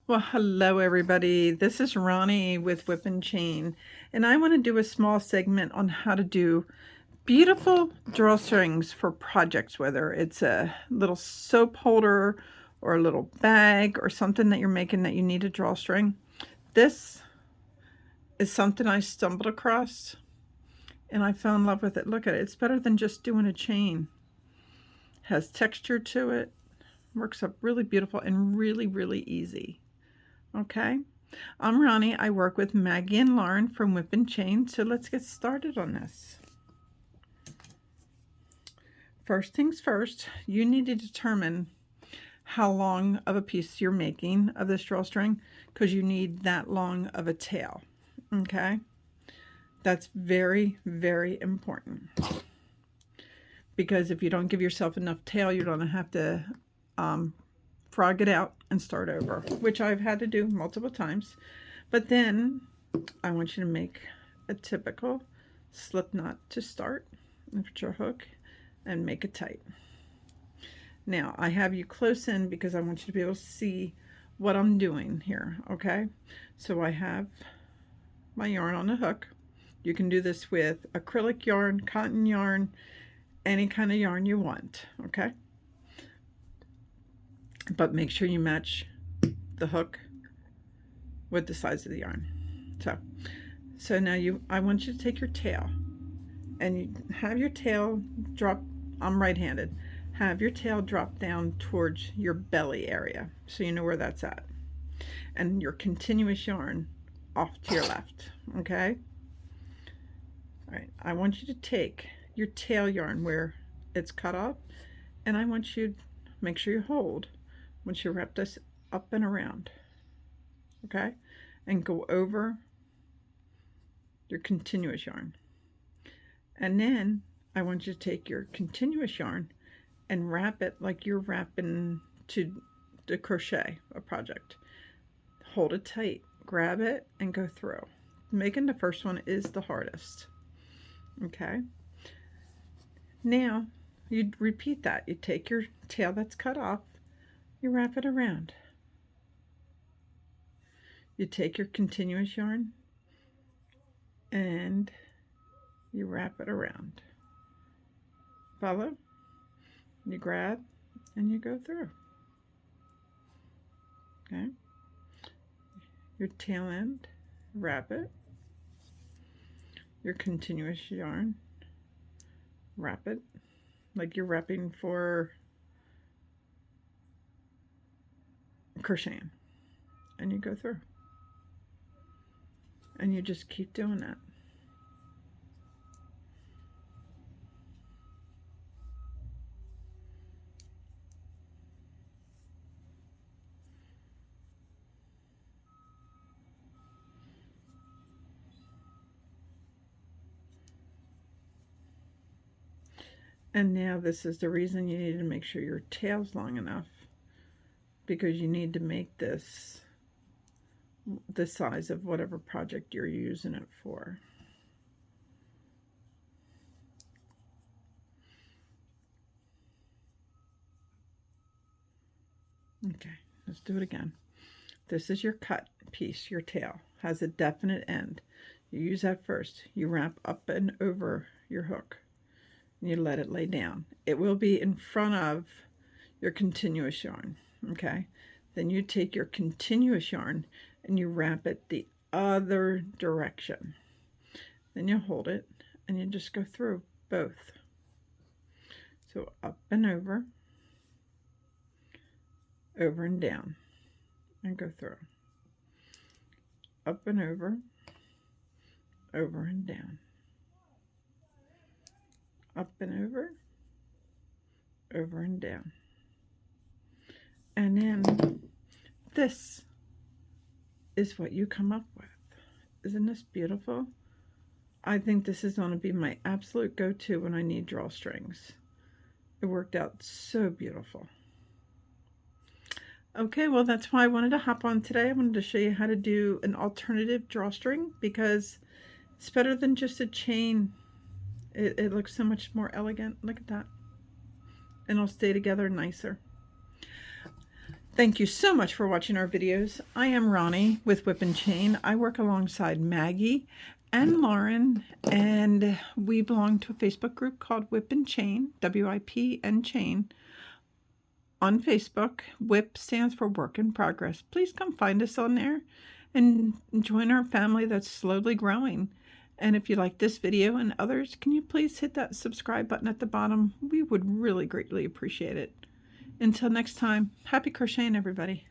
Well, hello everybody. This is Ronnie with Whip and Chain, and I want to do a small segment on how to do beautiful drawstrings for projects, whether it's a little soap holder or a little bag or something that you're making that you need a drawstring. This is something I stumbled across and I fell in love with it. Look at it. It's better than just doing a chain. Has texture to it. Works up really beautiful and really easy. Okay, I'm Ronnie. I work with Maggie and Lauren from Whip and Chain, so let's get started on this. First things first, you need to determine how long of a piece you're making of this drawstring because you need that long of a tail. Okay, that's very important because if you don't give yourself enough tail, you're going to have to frog it out and start over, which I've had to do multiple times. But then I want you to make a typical slip knot to start with your hook and make it tight. Now I have you close in because I want you to be able to see what I'm doing here. Okay, so I have my yarn on the hook. You can do this with acrylic yarn, cotton yarn, any kind of yarn you want. Okay, but make sure you match the hook with the size of the yarn. So now I want you to take your tail and you have your tail drop. I'm right-handed. Have your tail drop down towards your belly area so you know where that's at, and your continuous yarn off to your left. Okay, all right, I want you to take your tail yarn where it's cut off, and I want you to make sure you hold once you wrap this up and around, okay, and go over your continuous yarn. And then I want you to take your continuous yarn and wrap it like you're wrapping to the crochet a project. Hold it tight, grab it, and go through. Making the first one is the hardest. Okay, now you repeat that. You take your tail that's cut off, you wrap it around. You take your continuous yarn and you wrap it around. Follow? You grab and you go through. Okay? Your tail end, wrap it. Your continuous yarn, wrap it like you're wrapping for crocheting, and you go through, and you just keep doing that. And now this is the reason you need to make sure your tail's long enough, because you need to make this the size of whatever project you're using it for. Okay, let's do it again. This is your cut piece. Your tail has a definite end. You use that first. You wrap up and over your hook. You let it lay down. It will be in front of your continuous yarn. Okay, then you take your continuous yarn and you wrap it the other direction. Then you hold it and you just go through both. So up and over and down, and go through. Up and over and down. Up and over and down. And then this is what you come up with. Isn't this beautiful? I think this is going to be my absolute go-to when I need drawstrings. It worked out so beautiful. Okay, well, that's why I wanted to hop on today. I wanted to show you how to do an alternative drawstring because it's better than just a chain. It looks so much more elegant. Look at that. And it'll stay together nicer. Thank you so much for watching our videos. I am Ronnie with Whip and Chain. I work alongside Maggie and Lauren, and we belong to a Facebook group called Whip and Chain, WIP and Chain. On Facebook, WIP stands for Work in Progress. Please come find us on there and join our family that's slowly growing. And if you like this video and others, can you please hit that subscribe button at the bottom? We would really greatly appreciate it. Until next time, happy crocheting, everybody.